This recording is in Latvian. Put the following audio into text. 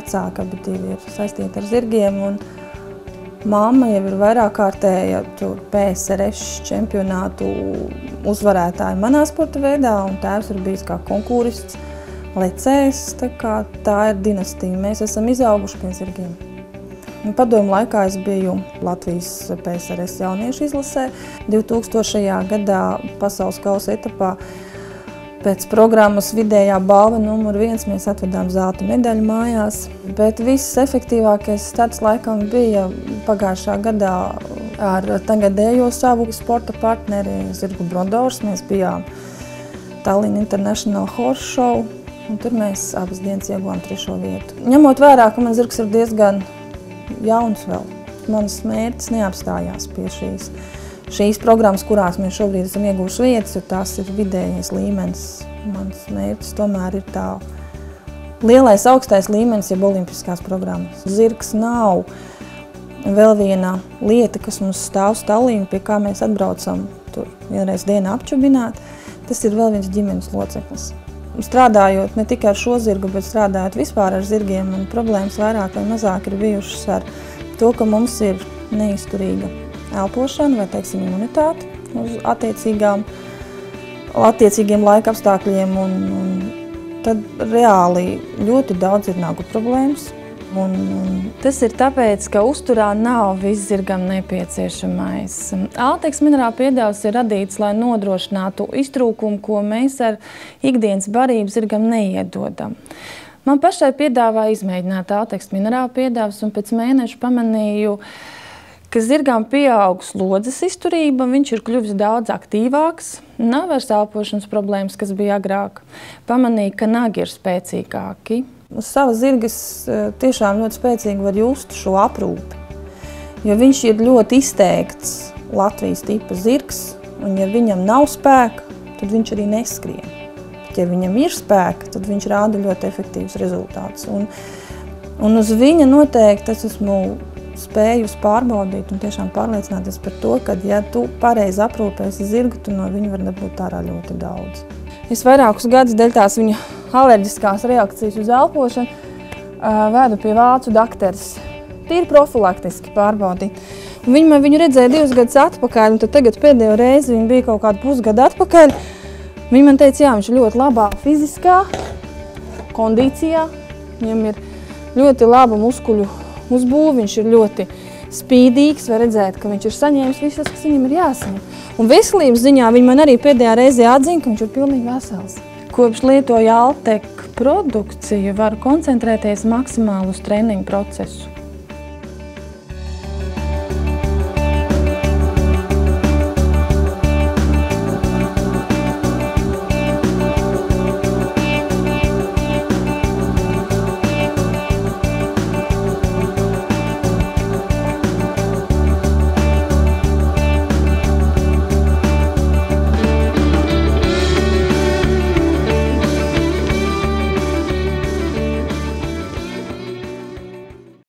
vecāki, abi divi ir saistīti ar zirgiem. Un mamma jau ir vairāk kārtēja PSRS čempionātu uzvarētāja manā sporta veidā, un tēvs ir bijis kā konkūrists lecējs. Tā ir dinastija. Mēs esam izauguši pie zirgiem. Padomu laikā es biju Latvijas PSRS jauniešu izlasē. 2000. gadā pasaules kausa etapā pēc programmas vidējā balva numur 1 mēs atvedām zelta medaļu mājās. Bet viss efektīvākais starts laikam bija pagājušā gadā ar tagadējo savu sporta partneri Zirgu Brodors. Mēs bijām Tallinn International Horse Show, un tur mēs abas dienas ieguvām 3. vietu. Ņemot vērā, ka man zirgs ir diezgan jauns vēl. Mans mērķis neapstājās pie šīs programmas, kurās mēs šobrīd esam ieguvuši vietas, jo tās ir vidējais līmenis. Mans mērķis tomēr ir tā lielais augstais līmenis, jeb olimpiskās programmas. Zirgs nav vēl viena lieta, kas mums stāv Tallinā, pie kā mēs atbraucam tur vienreiz dienā apčubināt. Tas ir vēl viens ģimenes loceklis. Strādājot ne tikai ar šo zirgu, bet strādājot vispār ar zirgiem, un problēmas vairāk vai mazāk ir bijušas ar to, ka mums ir neizturīga elpošana vai, teiksim, imunitāte uz attiecīgiem laika apstākļiem, un tad reāli ļoti daudz ir nagu problēmas. Tas ir tāpēc, ka uzturā nav viss zirgam nepieciešamais. Altex minerāla piedevs ir radīts, lai nodrošinātu iztrūkumu, ko mēs ar ikdienas barību zirgam neiedodam. Man pašai piedāvāja izmēģināt Altex minerāla piedevs, un pēc mēneša pamanīju, ka zirgam pieaug slodzes izturība, viņš ir kļuvis daudz aktīvāks, nav vairs elpošanas problēmas, kas bija agrāk. Pamanīju, ka nagi ir spēcīgāki. Uz savas zirgas tiešām ļoti spēcīgi var just šo aprūpi, jo viņš ir ļoti izteikts Latvijas tipa zirgs, un ja viņam nav spēka, tad viņš arī neskrien. Bet ja viņam ir spēka, tad viņš rāda ļoti efektīvus rezultātus. Un uz viņa noteikti es esmu spējusi pārbaudīt un tiešām pārliecināties par to, ka ja tu pareizi aprūpēsi zirgu, tu no viņa var dabūt ārā ļoti daudz. Es vairākus gadus dēļ tās viņa alerģiskās reakcijas uz elpošanu vēdu pie vācu dakteres. Tīri profilaktiski pārbaudīt. Viņa man viņu redzēja 2 gadus atpakaļ, un tad tagad pēdējo reizi viņa bija kaut kādu pusgadu atpakaļ. Viņa man teica, jā, viņš ir ļoti labā fiziskā kondīcijā. Viņam ir ļoti laba muskuļu uzbūve, viņš ir ļoti spīdīgs, var redzēt, ka viņš ir saņēmis visas, kas viņam ir jāsaņem. Un veselības ziņā viņa man arī pēdējā reizē atzina, ka viņš ir pilnīgi vesels. Kopš lietoju Altex produkciju, varu koncentrēties maksimāli uz treniņu procesu.